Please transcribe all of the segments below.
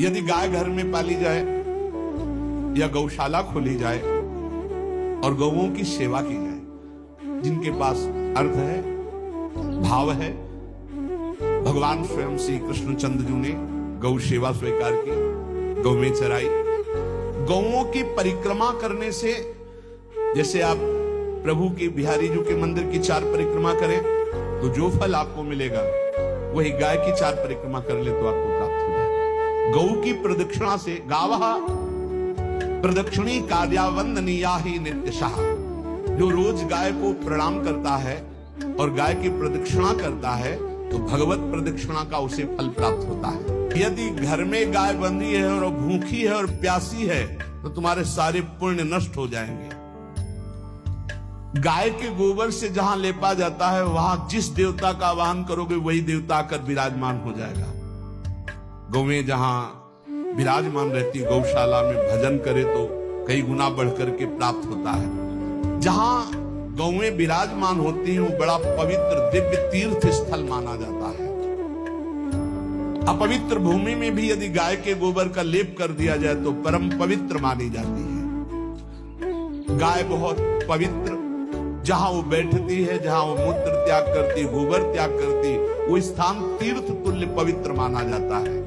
यदि गाय घर में पाली जाए या गौशाला खोली जाए और गौओं की सेवा की जाए, जिनके पास अर्थ है, भाव है, भगवान स्वयं श्री कृष्णचंद्र जी ने गौ सेवा स्वीकार की, गौ में चराई। गौओं की परिक्रमा करने से, जैसे आप प्रभु के बिहारी जी के मंदिर की 4 परिक्रमा करें तो जो फल आपको मिलेगा वही गाय की 4 परिक्रमा कर ले तो आपको प्राप्त हो जाए। गौ की प्रदक्षिणा से, गावः प्रदक्षिणी कार्यावंदनीया ही नित्यशः, जो रोज गाय को प्रणाम करता है और गाय की प्रदक्षिणा करता है तो भगवत प्रदक्षिणा का उसे फल प्राप्त होता है। यदि घर में गाय बंधी है और भूखी है और प्यासी है तो तुम्हारे सारे पुण्य नष्ट हो जाएंगे। गाय के गोबर से जहां लेपा जाता है वहां जिस देवता का आवाहन करोगे वही देवता आकर विराजमान हो जाएगा। गौएं जहां विराजमान रहती, गौशाला में भजन करे तो कई गुना बढ़कर के प्राप्त होता है। जहां गौएं विराजमान होती हैं वो बड़ा पवित्र दिव्य तीर्थ स्थल माना जाता है। अपवित्र भूमि में भी यदि गाय के गोबर का लेप कर दिया जाए तो परम पवित्र मानी जाती है। गाय बहुत पवित्र, जहां वो बैठती है, जहां वो मूत्र त्याग करती, गोबर त्याग करती, वो स्थान तीर्थ तुल्य पवित्र माना जाता है।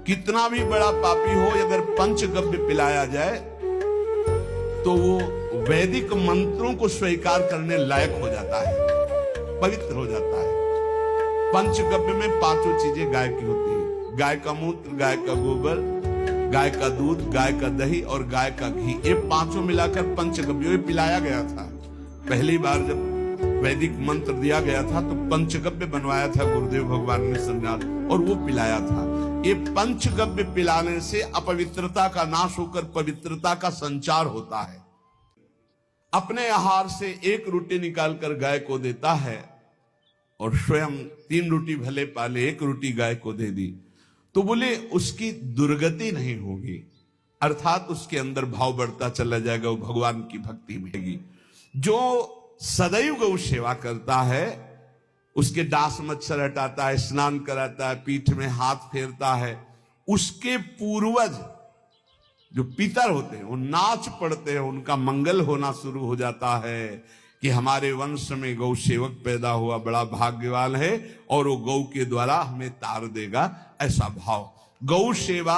कितना भी बड़ा पापी हो, अगर पंचगव्य पिलाया जाए तो वो वैदिक मंत्रों को स्वीकार करने लायक हो जाता है, पवित्र हो जाता है। पंचगव्य में 5 चीजें गाय की होती है: गाय का मूत्र, गाय का गोबर, गाय का दूध, गाय का दही और गाय का घी। ये 5 मिलाकर पंचगव्य पिलाया गया था। पहली बार जब वैदिक मंत्र दिया गया था तो पंचगव्य बनवाया था गुरुदेव भगवान ने सन्यास, और वो पिलाया था। ये पंचगव्य पिलाने से अपवित्रता का नाश होकर पवित्रता का संचार होता है। अपने आहार से 1 रोटी निकालकर गाय को देता है और स्वयं 3 रोटी भले पाले, 1 रोटी गाय को दे दी तो बोले उसकी दुर्गति नहीं होगी, अर्थात उसके अंदर भाव बढ़ता चला जाएगा, वो भगवान की भक्ति में। जो सदैव गौ सेवा करता है, उसके डांस मच्छर हटाता है, स्नान कराता है, पीठ में हाथ फेरता है, उसके पूर्वज जो पितर होते हैं वो नाच पड़ते हैं, उनका मंगल होना शुरू हो जाता है कि हमारे वंश में गौ सेवक पैदा हुआ, बड़ा भाग्यवान है और वो गौ के द्वारा हमें तार देगा, ऐसा भाव। गौ सेवा